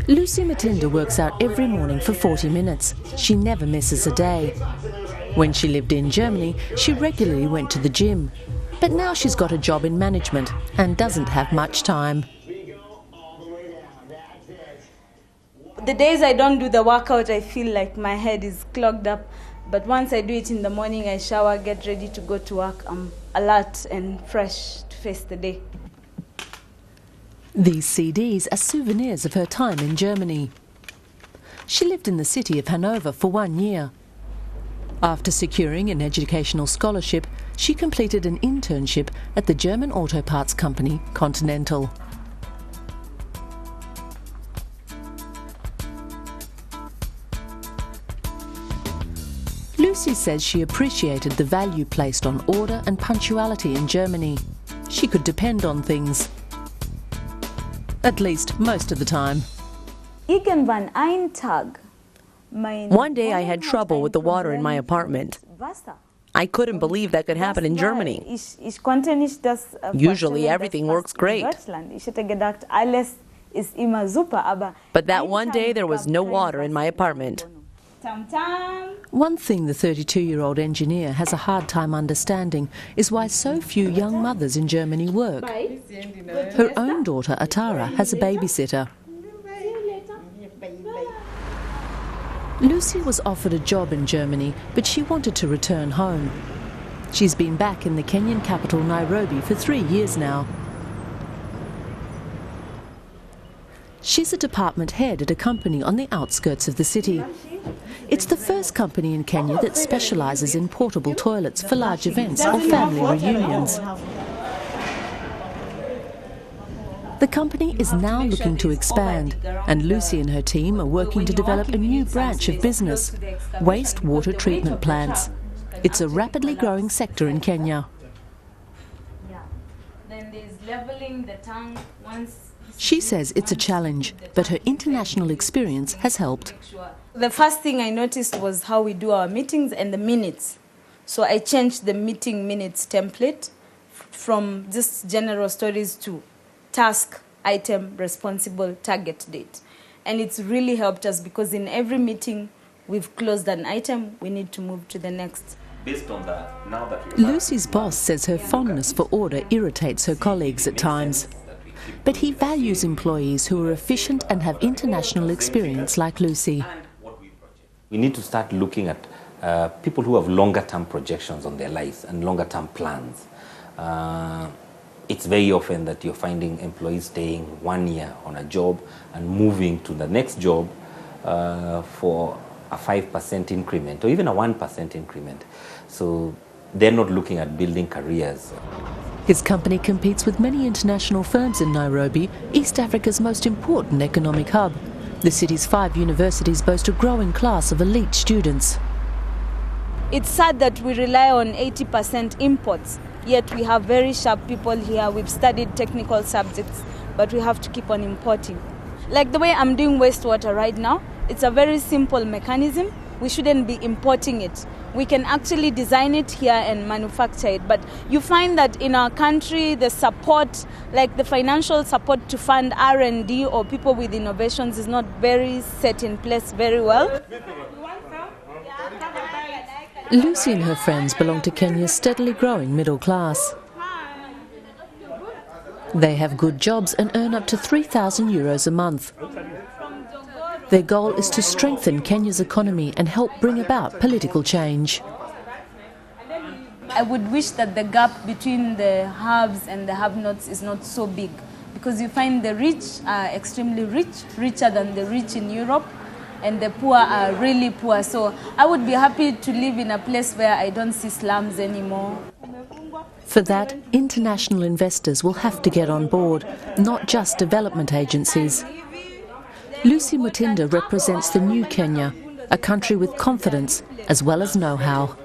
Lucy Wanjiku works out every morning for 40 minutes. She never misses a day. When she lived in Germany, she regularly went to the gym. But now she's got a job in management and doesn't have much time. The days I don't do the workout, I feel like my head is clogged up. But once I do it in the morning, I shower, get ready to go to work. I'm alert and fresh to face the day. These CDs are souvenirs of her time in Germany. She lived in the city of Hanover for 1 year. After securing an educational scholarship, she completed an internship at the German auto parts company Continental. Lucy says she appreciated the value placed on order and punctuality in Germany. She could depend on things. At least most of the time. One day I had trouble with the water in my apartment. I couldn't believe that could happen in Germany. Usually everything works great. But that one day there was no water in my apartment. One thing the 32-year-old engineer has a hard time understanding is why so few young mothers in Germany work. Her own daughter, Atara, has a babysitter. Lucy was offered a job in Germany, but she wanted to return home. She's been back in the Kenyan capital, Nairobi, for 3 years now. She's a department head at a company on the outskirts of the city. It's the first company in Kenya that specialises in portable toilets for large events or family reunions. The company is now looking to expand, and Lucy and her team are working to develop a new branch of business, wastewater treatment plants. It's a rapidly growing sector in Kenya. She says it's a challenge, but her international experience has helped. The first thing I noticed was how we do our meetings and the minutes. So I changed the meeting minutes template from just general stories to task, item, responsible, target date. And it's really helped us because in every meeting we've closed an item, we need to move to the next. Based on that, now that Lucy's boss says her fondness for order irritates her colleagues at times. But he values employees who are efficient and have international experience like Lucy. We need to start looking at people who have longer-term projections on their lives and longer-term plans. It's very often that you're finding employees staying 1 year on a job and moving to the next job for a 5% increment or even a 1% increment. So they're not looking at building careers. His company competes with many international firms in Nairobi, East Africa's most important economic hub. The city's 5 universities boast a growing class of elite students. It's sad that we rely on 80% imports, yet we have very sharp people here. We've studied technical subjects, but we have to keep on importing. Like the way I'm doing wastewater right now, it's a very simple mechanism. We shouldn't be importing it. We can actually design it here and manufacture it. But you find that in our country, the support, like the financial support to fund R&D or people with innovations is not very set in place very well. Lucy and her friends belong to Kenya's steadily growing middle class. They have good jobs and earn up to €3,000 a month. Their goal is to strengthen Kenya's economy and help bring about political change. I would wish that the gap between the haves and the have-nots is not so big, because you find the rich are extremely rich, richer than the rich in Europe, and the poor are really poor. So I would be happy to live in a place where I don't see slums anymore. For that, international investors will have to get on board, not just development agencies. Lucy Wanjiku represents the new Kenya, a country with confidence as well as know-how.